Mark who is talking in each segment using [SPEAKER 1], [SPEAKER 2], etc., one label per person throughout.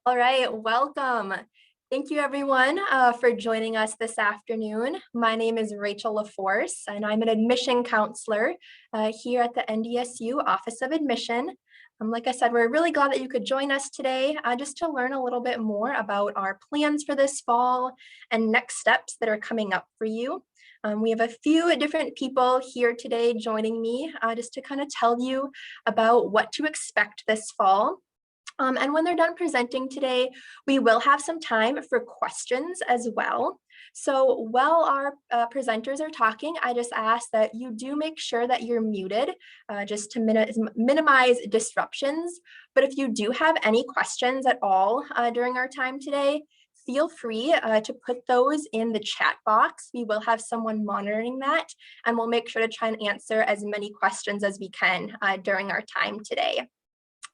[SPEAKER 1] All right, welcome. Thank you everyone for joining us this afternoon. My name is Rachel LaForce and I'm an admission counselor here at the NDSU Office of Admission. Like I said, we're really glad that you could join us today just to learn a little bit more about our plans for this fall and next steps that are coming up for you. We have a few different people here today joining me just to kind of tell you about what to expect this fall. And when they're done presenting today, we will have some time for questions as well. So while our presenters are talking, I just ask that you do make sure that you're muted just to minimize disruptions. But if you do have any questions at all during our time today, feel free to put those in the chat box. We will have someone monitoring that, and we'll make sure to try and answer as many questions as we can during our time today.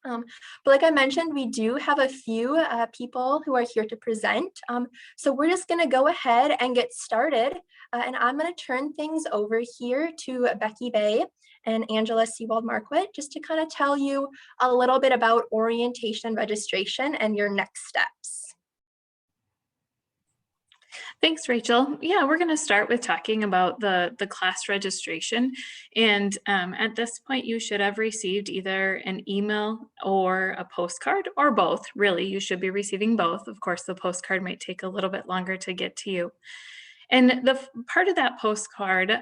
[SPEAKER 1] But like I mentioned, we do have a few people who are here to present. So we're just going to go ahead and get started. And I'm going to turn things over here to Becky Bay and Angela Seawald-Marquardt just to kind of tell you a little bit about orientation registration and your next steps.
[SPEAKER 2] Thanks, Rachel. Yeah, we're going to start with talking about the class registration. And at this point, you should have received either an email or a postcard, or both. Really, you should be receiving both. Of course, the postcard might take a little bit longer to get to you. And the part of that postcard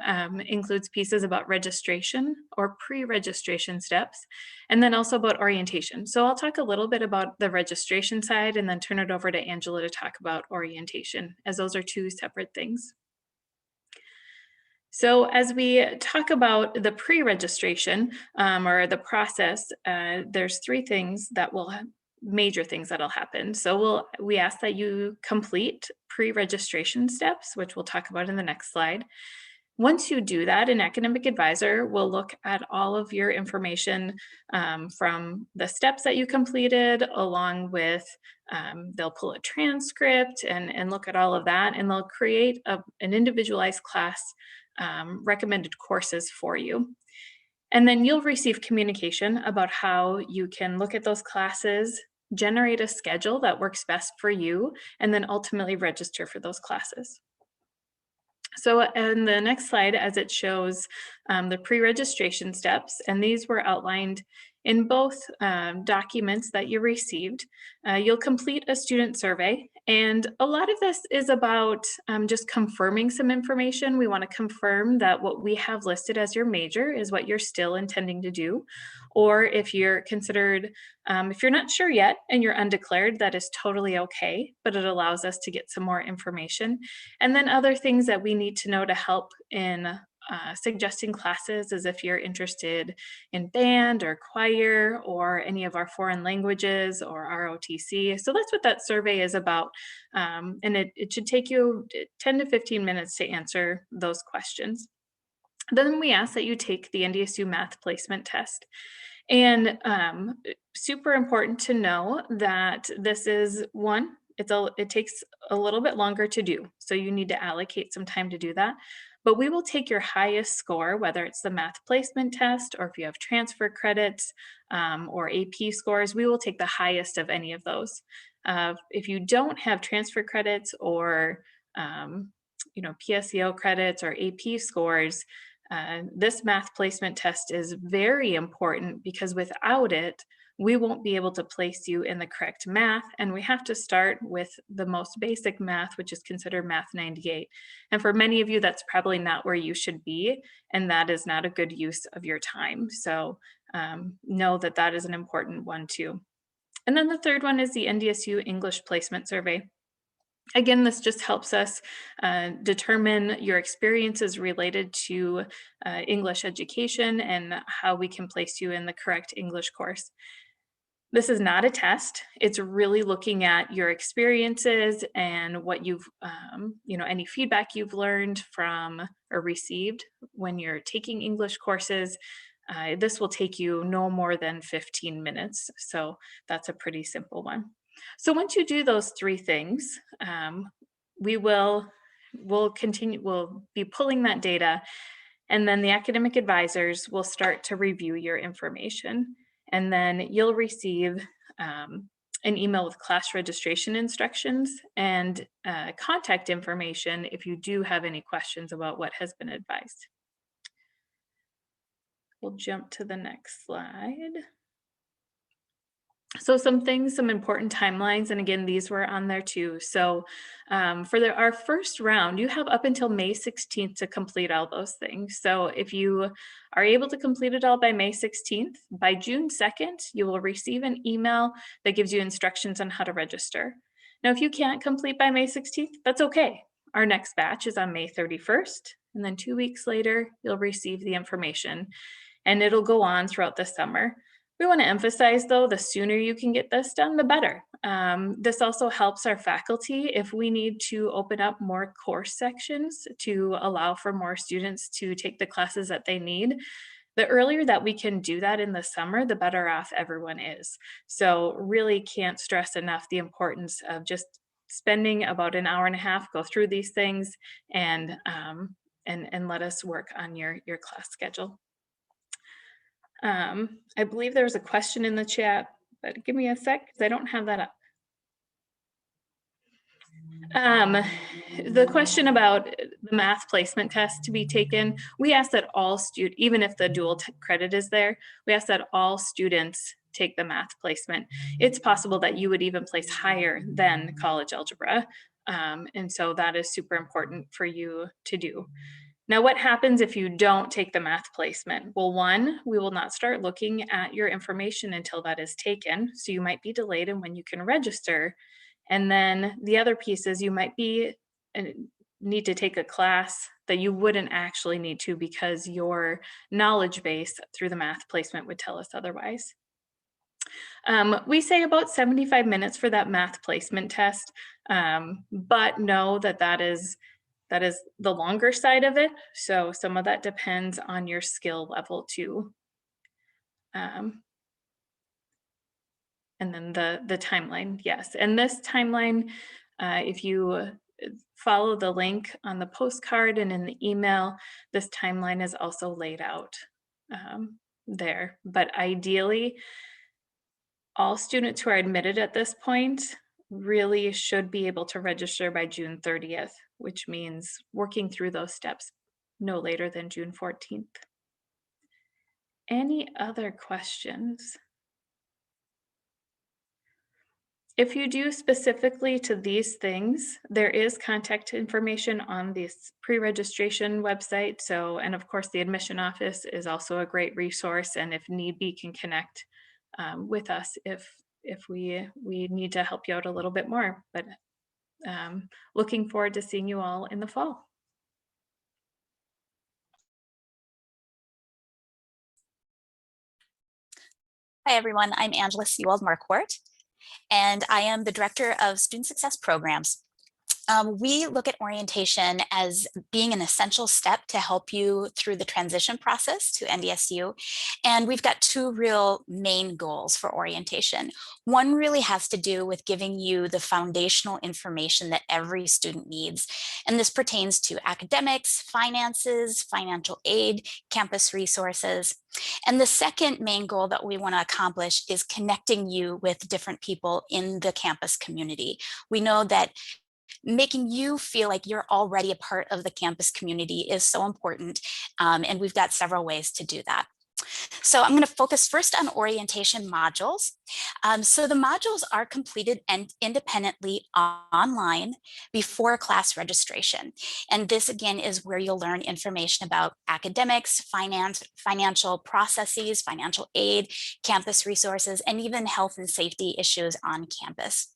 [SPEAKER 2] includes pieces about registration or pre-registration steps, and then also about orientation. So I'll talk a little bit about the registration side and then turn it over to Angela to talk about orientation, as those are two separate things. So as we talk about the pre-registration or the process, there's three things that will major things that'll happen. So we ask that you complete pre-registration steps, which we'll talk about in the next slide. Once you do that, an academic advisor will look at all of your information from the steps that you completed, along with they'll pull a transcript and look at all of that, and they'll create an individualized class recommended courses for you. And then you'll receive communication about how you can look at those classes, generate a schedule that works best for you, and then ultimately register for those classes. So in the next slide, as it shows the pre-registration steps, and these were outlined in both documents that you received, you'll complete a student survey. And a lot of this is about just confirming some information. We want to confirm that what we have listed as your major is what you're still intending to do. Or if you're considered, if you're not sure yet and you're undeclared, that is totally okay, but it allows us to get some more information. And then other things that we need to know to help in suggesting classes is if you're interested in band or choir or any of our foreign languages or ROTC. So that's what that survey is about. And it should take you 10 to 15 minutes to answer those questions. Then we ask that you take the NDSU math placement test. And super important to know that this is one, it takes a little bit longer to do. So you need to allocate some time to do that. But we will take your highest score, whether it's the math placement test or if you have transfer credits or AP scores, we will take the highest of any of those. If you don't have transfer credits or PSEO credits or AP scores, this math placement test is very important because without it, we won't be able to place you in the correct math, and we have to start with the most basic math, which is considered Math 98. And for many of you, that's probably not where you should be, and that is not a good use of your time. So know that that is an important one too. And then the third one is the NDSU English Placement Survey. Again, this just helps us determine your experiences related to English education and how we can place you in the correct English course. This is not a test. It's really looking at your experiences and what you've, any feedback you've learned from or received when you're taking English courses. This will take you no more than 15 minutes. So that's a pretty simple one. So once you do those three things, we'll be pulling that data, and then the academic advisors will start to review your information. And then you'll receive an email with class registration instructions and contact information if you do have any questions about what has been advised. We'll jump to the next slide. So some important timelines, and again, these were on there too. So for our first round, you have up until May 16th to complete all those things. So if you are able to complete it all by May 16th, by June 2nd, you will receive an email that gives you instructions on how to register. Now, if you can't complete by May 16th, that's okay. Our next batch is on May 31st, and then 2 weeks later, you'll receive the information, and it'll go on throughout the summer. We want to emphasize, though, the sooner you can get this done, the better. This also helps our faculty if we need to open up more course sections to allow for more students to take the classes that they need. The earlier that we can do that in the summer, the better off everyone is. So really can't stress enough the importance of just spending about an hour and a half, go through these things, and let us work on your class schedule. I believe there was a question in the chat, but give me a sec because I don't have that up. The question about the math placement test to be taken, we ask that all students, even if the dual credit is there, we ask that all students take the math placement. It's possible that you would even place higher than college algebra. And so that is super important for you to do. Now, what happens if you don't take the math placement? Well, one, we will not start looking at your information until that is taken. So you might be delayed in when you can register. And then the other piece is you might need to take a class that you wouldn't actually need to because your knowledge base through the math placement would tell us otherwise. We say about 75 minutes for that math placement test, but know that is the longer side of it. So some of that depends on your skill level too. And then the timeline, yes. And this timeline, if you follow the link on the postcard and in the email, this timeline is also laid out there. But ideally, all students who are admitted at this point really should be able to register by June 30th, which means working through those steps no later than June 14th. Any other questions? If you do specifically to these things, there is contact information on this pre-registration website. So, and of course the admission office is also a great resource, and if need be can connect with us if we need to help you out a little bit more. But looking forward to seeing you all in the fall.
[SPEAKER 3] Hi, everyone. I'm Angela Seawald-Marquardt, and I am the Director of Student Success Programs. We look at orientation as being an essential step to help you through the transition process to NDSU. And we've got two real main goals for orientation. One really has to do with giving you the foundational information that every student needs. And this pertains to academics, finances, financial aid, campus resources. And the second main goal that we want to accomplish is connecting you with different people in the campus community. We know that making you feel like you're already a part of the campus community is so important, and we've got several ways to do that. So I'm going to focus first on orientation modules. So the modules are completed independently online before class registration. And this again is where you'll learn information about academics, financial processes, financial aid, campus resources, and even health and safety issues on campus.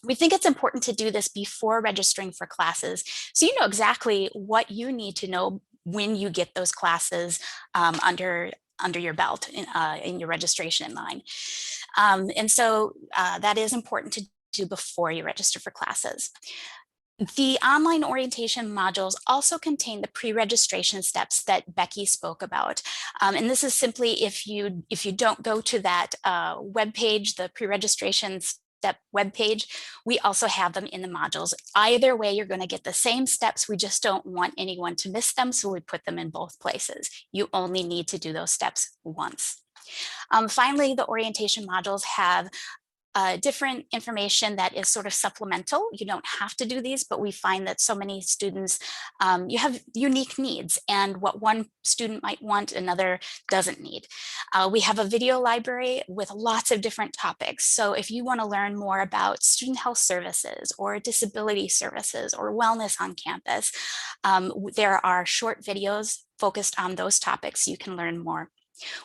[SPEAKER 3] We think it's important to do this before registering for classes, so you know exactly what you need to know when you get those classes under your belt in your registration line. And so that is important to do before you register for classes. The online orientation modules also contain the pre-registration steps that Becky spoke about. And this is simply if you don't go to that webpage, the pre-registration step webpage, we also have them in the modules. Either way, you're going to get the same steps. We just don't want anyone to miss them, so we put them in both places. You only need to do those steps once. Finally, the orientation modules have different information that is sort of supplemental. You don't have to do these, but we find that so many students, you have unique needs, and what one student might want, another doesn't need. We have a video library with lots of different topics. So if you want to learn more about student health services or disability services or wellness on campus, there are short videos focused on those topics. You can learn more.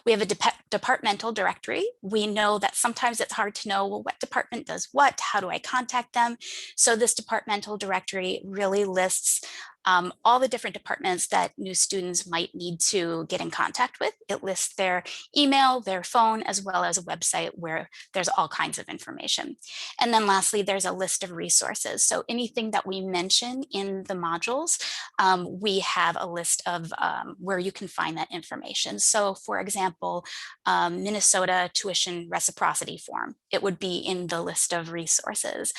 [SPEAKER 3] We have a departmental directory. We know that sometimes it's hard to know, well, what department does what? How do I contact them? So this departmental directory really lists all the different departments that new students might need to get in contact with. It lists their email, their phone, as well as a website where there's all kinds of information. And then lastly, there's a list of resources. So anything that we mention in the modules, we have a list of where you can find that information. So for example, Minnesota tuition reciprocity form, it would be in the list of resources,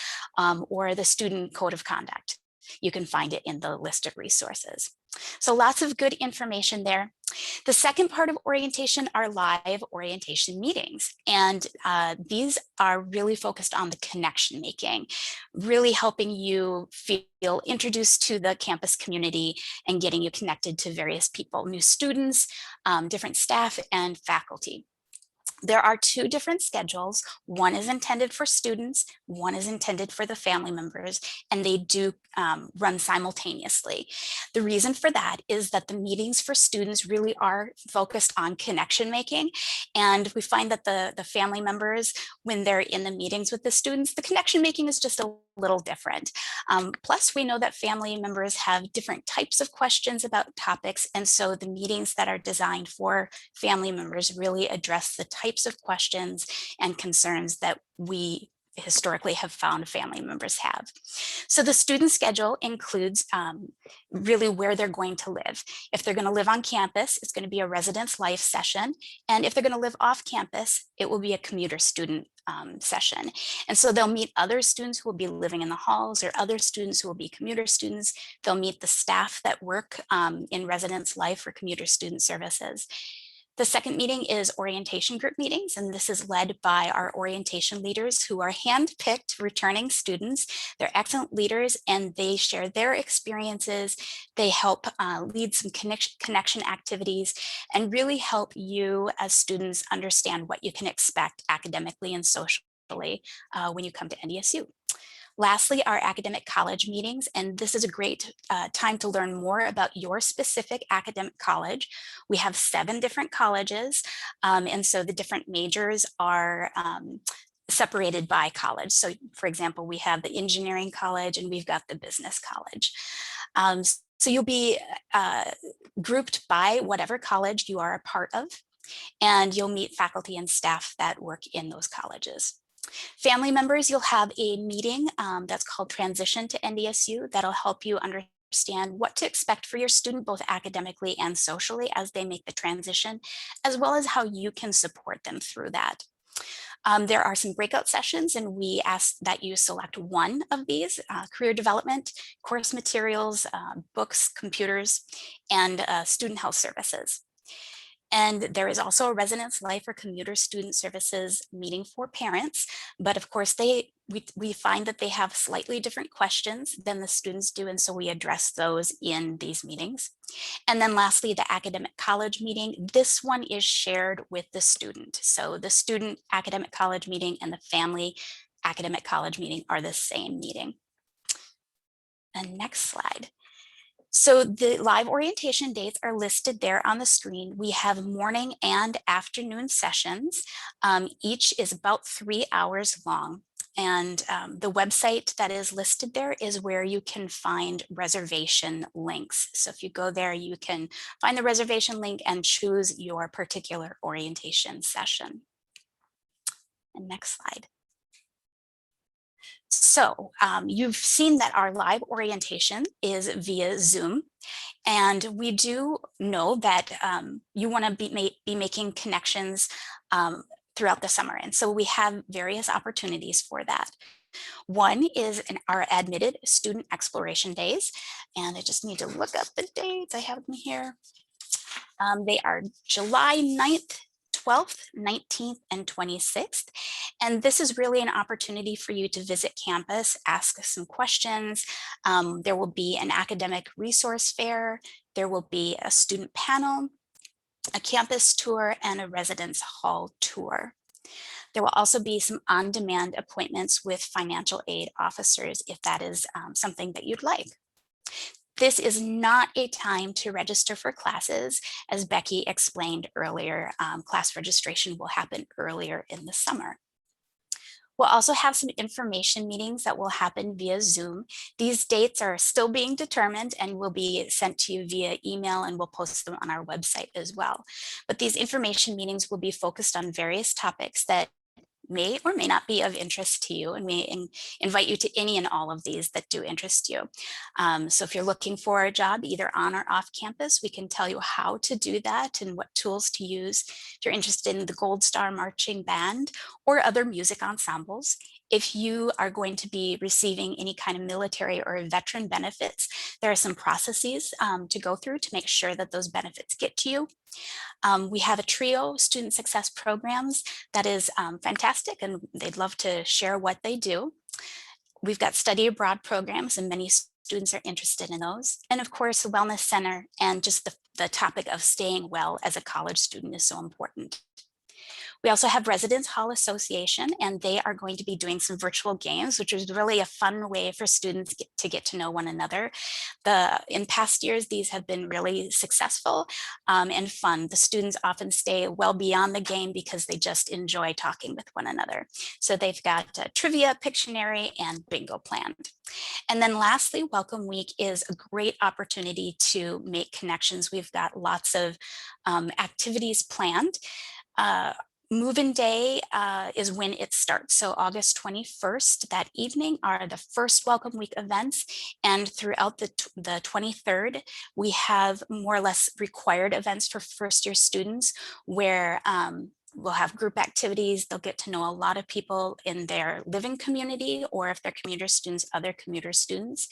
[SPEAKER 3] or the student code of conduct. You can find it in the list of resources. So lots of good information there. The second part of orientation are live orientation meetings. And these are really focused on the connection making, really helping you feel introduced to the campus community and getting you connected to various people, new students, different staff, and faculty. There are two different schedules. One is intended for students, one is intended for the family members, and they do run simultaneously. The reason for that is that the meetings for students really are focused on connection making. And we find that the family members, when they're in the meetings with the students, the connection making is just a little different. Plus, we know that family members have different types of questions about topics. And so the meetings that are designed for family members really address the types of questions and concerns that we historically have found family members have. So the student schedule includes really where they're going to live. If they're going to live on campus, it's going to be a residence life session. And if they're going to live off campus, it will be a commuter student session. And so they'll meet other students who will be living in the halls, or other students who will be commuter students. They'll meet the staff that work in residence life or commuter student services. The second meeting is orientation group meetings, and this is led by our orientation leaders who are handpicked returning students. They're excellent leaders and they share their experiences. They help lead some connection activities and really help you as students understand what you can expect academically and socially when you come to NDSU. Lastly, our academic college meetings, and this is a great time to learn more about your specific academic college. We have 7 different colleges, and so the different majors are separated by college. So for example, we have the engineering college and we've got the business college. So you'll be grouped by whatever college you are a part of, and you'll meet faculty and staff that work in those colleges. Family members, you'll have a meeting that's called Transition to NDSU that'll help you understand what to expect for your student, both academically and socially, as they make the transition, as well as how you can support them through that. There are some breakout sessions, and we ask that you select one of these: career development, course materials, books, computers, and student health services. And there is also a residence life or commuter student services meeting for parents. But of course, we find that they have slightly different questions than the students do. And so we address those in these meetings. And then lastly, the academic college meeting. This one is shared with the student. So the student academic college meeting and the family academic college meeting are the same meeting. And next slide. So the live orientation dates are listed there on the screen. We have morning and afternoon sessions. Each is about 3 hours long. And the website that is listed there is where you can find reservation links. So if you go there, you can find the reservation link and choose your particular orientation session. And next slide. So you've seen that our live orientation is via Zoom, and we do know that you want to be making connections throughout the summer. And so we have various opportunities for that. One is our admitted student exploration days, and I just need to look up the dates. I have them here. They are July 9th, 12th, 19th, and 26th. And this is really an opportunity for you to visit campus, ask us some questions. There will be an academic resource fair. There will be a student panel, a campus tour, and a residence hall tour. There will also be some on-demand appointments with financial aid officers if that is something that you'd like. This is not a time to register for classes. As Becky explained earlier, class registration will happen earlier in the summer. We'll also have some information meetings that will happen via Zoom. These dates are still being determined and will be sent to you via email, and we'll post them on our website as well. But these information meetings will be focused on various topics that may or may not be of interest to you, and we invite you to any and all of these that do interest you. So if you're looking for a job either on or off campus, we can tell you how to do that and what tools to use. If you're interested in the Gold Star Marching Band or other music ensembles, if you are going to be receiving any kind of military or veteran benefits, there are some processes to go through to make sure that those benefits get to you. We have a trio student success programs that is fantastic, and they'd love to share what they do. We've got study abroad programs, and many students are interested in those. And of course, the Wellness Center and just the topic of staying well as a college student is so important. We also have Residence Hall Association, and they are going to be doing some virtual games, which is really a fun way for students to get to know one another. In past years, these have been really successful and fun. The students often stay well beyond the game because they just enjoy talking with one another. So they've got trivia, Pictionary, and bingo planned. And then lastly, Welcome Week is a great opportunity to make connections. We've got lots of activities planned. Move-in day is when it starts. So August 21st, that evening, are the first Welcome Week events. And throughout the 23rd, we have more or less required events for first-year students where we'll have group activities. They'll get to know a lot of people in their living community, or if they're commuter students, other commuter students.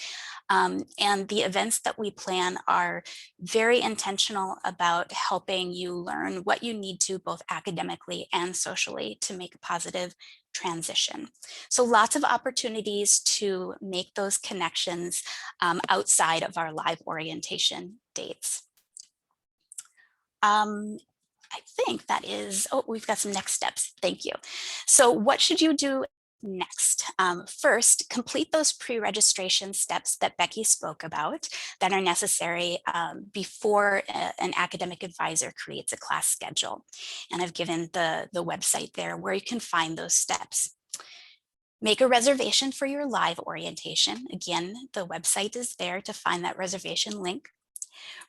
[SPEAKER 3] And the events that we plan are very intentional about helping you learn what you need to both academically and socially to make a positive transition. So lots of opportunities to make those connections outside of our live orientation dates. I think that is, oh, we've got some next steps. Thank you. So what should you do next? First, complete those pre-registration steps that Becky spoke about that are necessary before an academic advisor creates a class schedule. And I've given the website there where you can find those steps. Make a reservation for your live orientation. Again, the website is there to find that reservation link.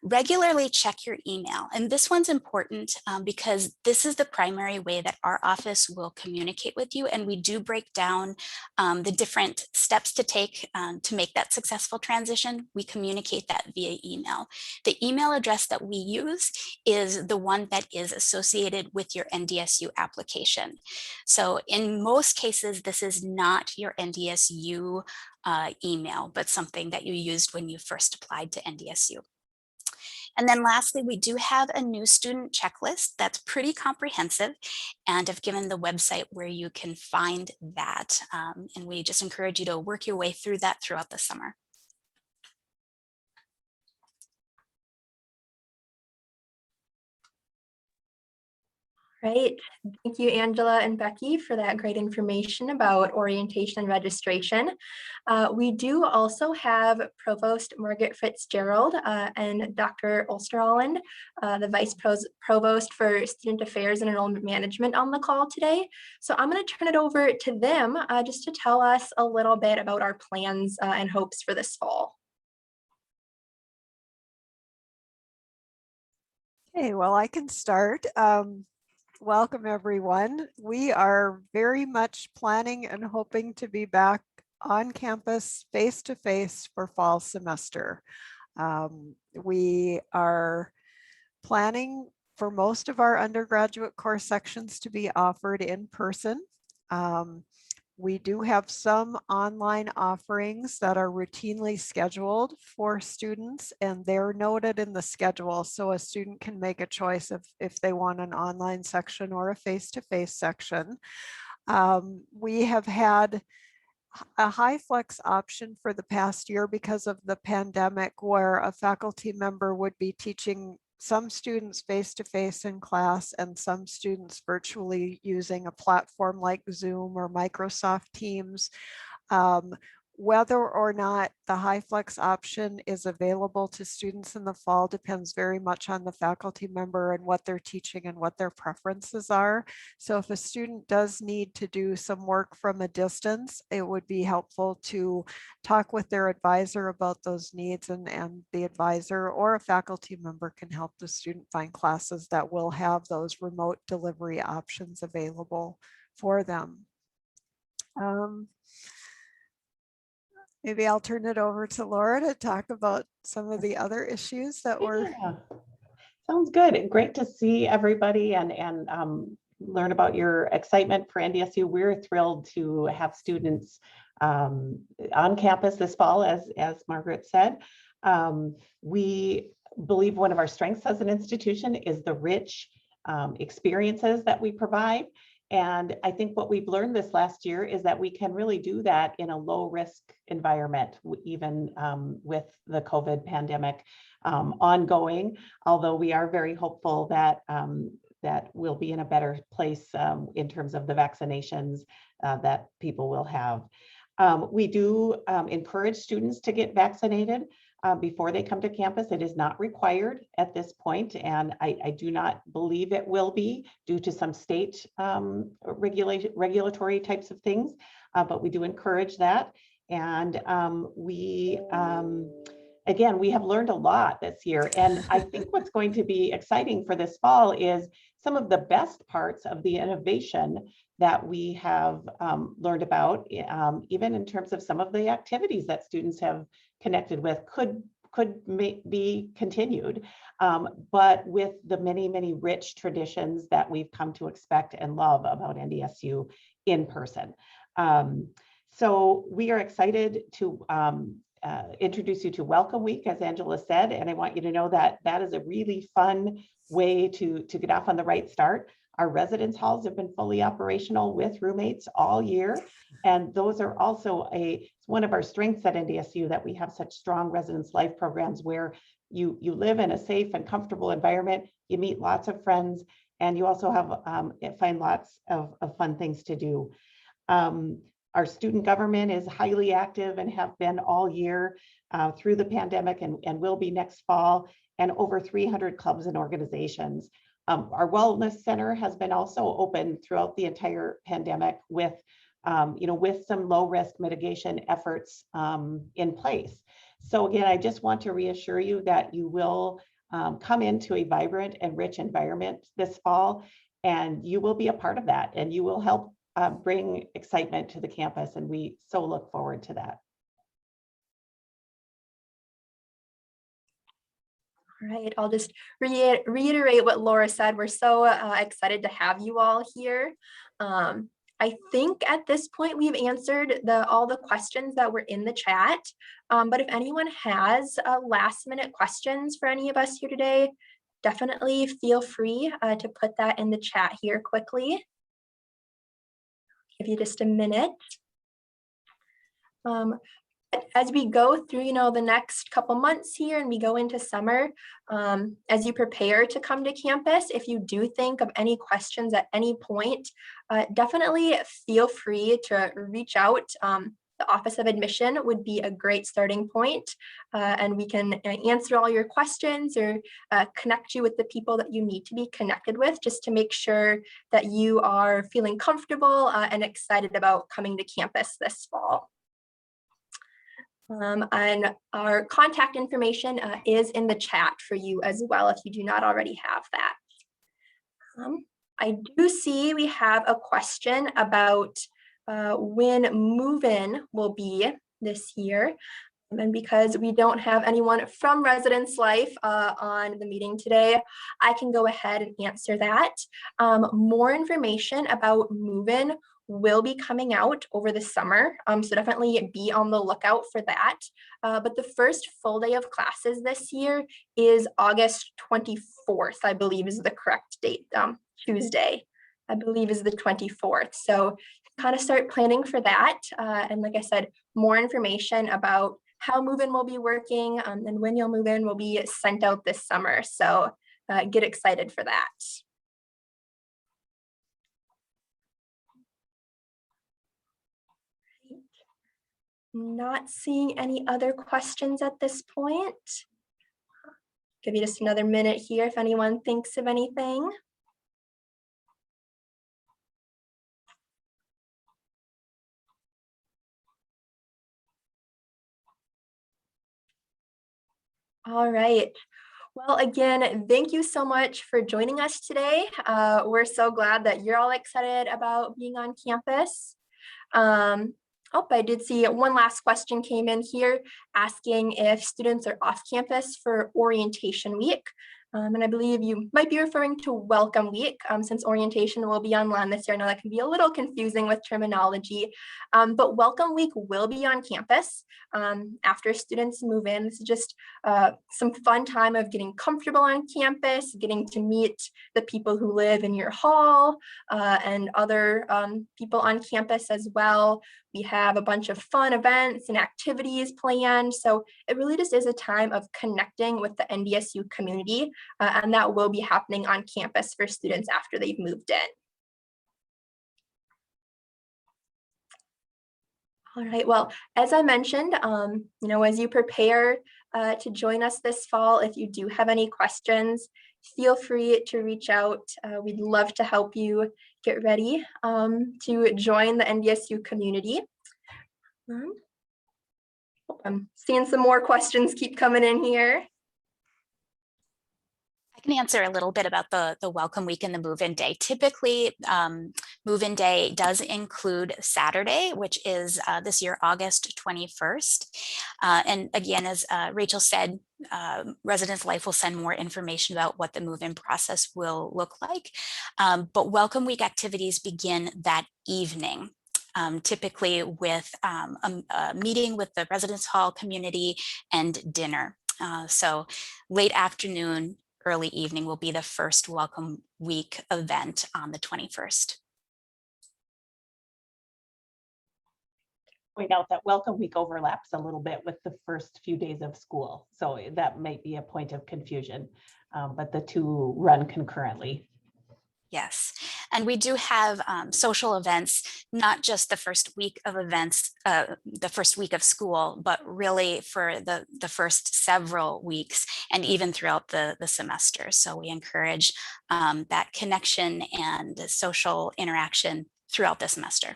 [SPEAKER 3] Regularly check your email. And this one's important because this is the primary way that our office will communicate with you. And we do break down the different steps to take to make that successful transition. We communicate that via email. The email address that we use is the one that is associated with your NDSU application. So in most cases, this is not your NDSU email, but something that you used when you first applied to NDSU. And then lastly, we do have a new student checklist that's pretty comprehensive, and I've given the website where you can find that. And we just encourage you to work your way through that throughout the summer.
[SPEAKER 1] Right. Thank you, Angela and Becky, for that great information about orientation and registration. We do also have Provost Margaret Fitzgerald and Dr. Ulsterholland, the Vice Provost for Student Affairs and Enrollment Management, on the call today. So I'm going to turn it over to them just to tell us a little bit about our plans and hopes for this fall.
[SPEAKER 4] Okay, well, I can start. Welcome, everyone. We are very much planning and hoping to be back on campus face-to-face for fall semester. We are planning for most of our undergraduate course sections to be offered in person. We do have some online offerings that are routinely scheduled for students, and they're noted in the schedule. So a student can make a choice if they want an online section or a face-to-face section. We have had a high flex option for the past year because of the pandemic, where a faculty member would be teaching some students face-to-face in class and some students virtually using a platform like Zoom or Microsoft Teams. Whether or not the high flex option is available to students in the fall depends very much on the faculty member and what they're teaching and what their preferences are. So if a student does need to do some work from a distance, it would be helpful to talk with their advisor about those needs, and the advisor or a faculty member can help the student find classes that will have those remote delivery options available for them. Maybe I'll turn it over to Laura to talk about some of the other issues that were.
[SPEAKER 5] Yeah. Sounds good. Great to see everybody and learn about your excitement for NDSU. We're thrilled to have students on campus this fall, as Margaret said. We believe one of our strengths as an institution is the rich experiences that we provide. And I think what we've learned this last year is that we can really do that in a low risk environment, even with the COVID pandemic ongoing, although we are very hopeful that that we'll be in a better place in terms of the vaccinations that people will have. We do encourage students to get vaccinated before they come to campus. It is not required at this point, and I do not believe it will be due to some state regulatory types of things, but we do encourage that. And again, we have learned a lot this year, and I think what's going to be exciting for this fall is some of the best parts of the innovation that we have learned about, even in terms of some of the activities that students have connected with could be continued, but with the many rich traditions that we've come to expect and love about NDSU in person. So we are excited to introduce you to Welcome Week, as Angela said, and I want you to know that that is a really fun way to get off on the right start. Our residence halls have been fully operational with roommates all year, and those are also one of our strengths at NDSU, that we have such strong residence life programs where you live in a safe and comfortable environment, you meet lots of friends, and you also have find lots of fun things to do. Our student government is highly active and have been all year through the pandemic and will be next fall, and over 300 clubs and organizations. Our wellness center has been also open throughout the entire pandemic with some low risk mitigation efforts in place. So again, I just want to reassure you that you will come into a vibrant and rich environment this fall, and you will be a part of that, and you will help bring excitement to the campus, and we so look forward to that.
[SPEAKER 1] All right, I'll just reiterate what Laura said. We're so excited to have you all here. I think at this point we've answered all the questions that were in the chat, but if anyone has last minute questions for any of us here today, definitely feel free to put that in the chat here quickly. Give you just a minute. As we go through, the next couple months here and we go into summer, as you prepare to come to campus, if you do think of any questions at any point, definitely feel free to reach out. The Office of Admission would be a great starting point, and we can answer all your questions or connect you with the people that you need to be connected with, just to make sure that you are feeling comfortable and excited about coming to campus this fall. And our contact information is in the chat for you as well, if you do not already have that. I do see we have a question about when move-in will be this year. And because we don't have anyone from Residence Life on the meeting today, I can go ahead and answer that. More information about move-in will be coming out over the summer, so definitely be on the lookout for that. But the first full day of classes this year is August 24th, I believe is the correct date. Tuesday, I believe, is the 24th. So kind of start planning for that. And like I said, more information about how move-in will be working and when you'll move in will be sent out this summer. So get excited for that. Not seeing any other questions at this point. Give you just another minute here if anyone thinks of anything. All right. Well, again, thank you so much for joining us today. We're so glad that you're all excited about being on campus. I did see one last question came in here asking if students are off campus for orientation week. And I believe you might be referring to Welcome Week since orientation will be online this year. I know that can be a little confusing with terminology, but Welcome Week will be on campus after students move in. This is just some fun time of getting comfortable on campus, getting to meet the people who live in your hall and other people on campus as well. We have a bunch of fun events and activities planned. So it really just is a time of connecting with the NDSU community, and that will be happening on campus for students after they've moved in. All right, well, as I mentioned, as you prepare to join us this fall, if you do have any questions, feel free to reach out. We'd love to help you get ready to join the NDSU community. I'm seeing some more questions keep coming in here.
[SPEAKER 3] I can answer a little bit about the welcome week and the move-in day. Typically, move-in day does include Saturday, which is this year, August 21st. And again, as Rachel said, Residence Life will send more information about what the move-in process will look like. But welcome week activities begin that evening. Typically with a meeting with the residence hall community and dinner. So late afternoon, early evening will be the first welcome week event on the 21st.
[SPEAKER 5] Point out that welcome week overlaps a little bit with the first few days of school. So that might be a point of confusion, but the two run concurrently.
[SPEAKER 3] Yes, and we do have social events, not just the first week of events, the first week of school, but really for the first several weeks and even throughout the semester. So we encourage that connection and social interaction throughout the semester.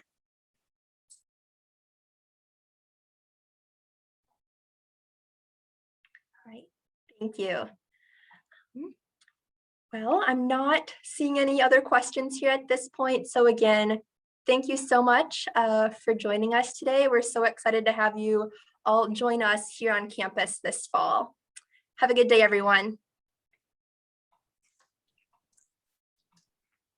[SPEAKER 1] All right, thank you. Well, I'm not seeing any other questions here at this point. So again, thank you so much for joining us today. We're so excited to have you all join us here on campus this fall. Have a good day, everyone.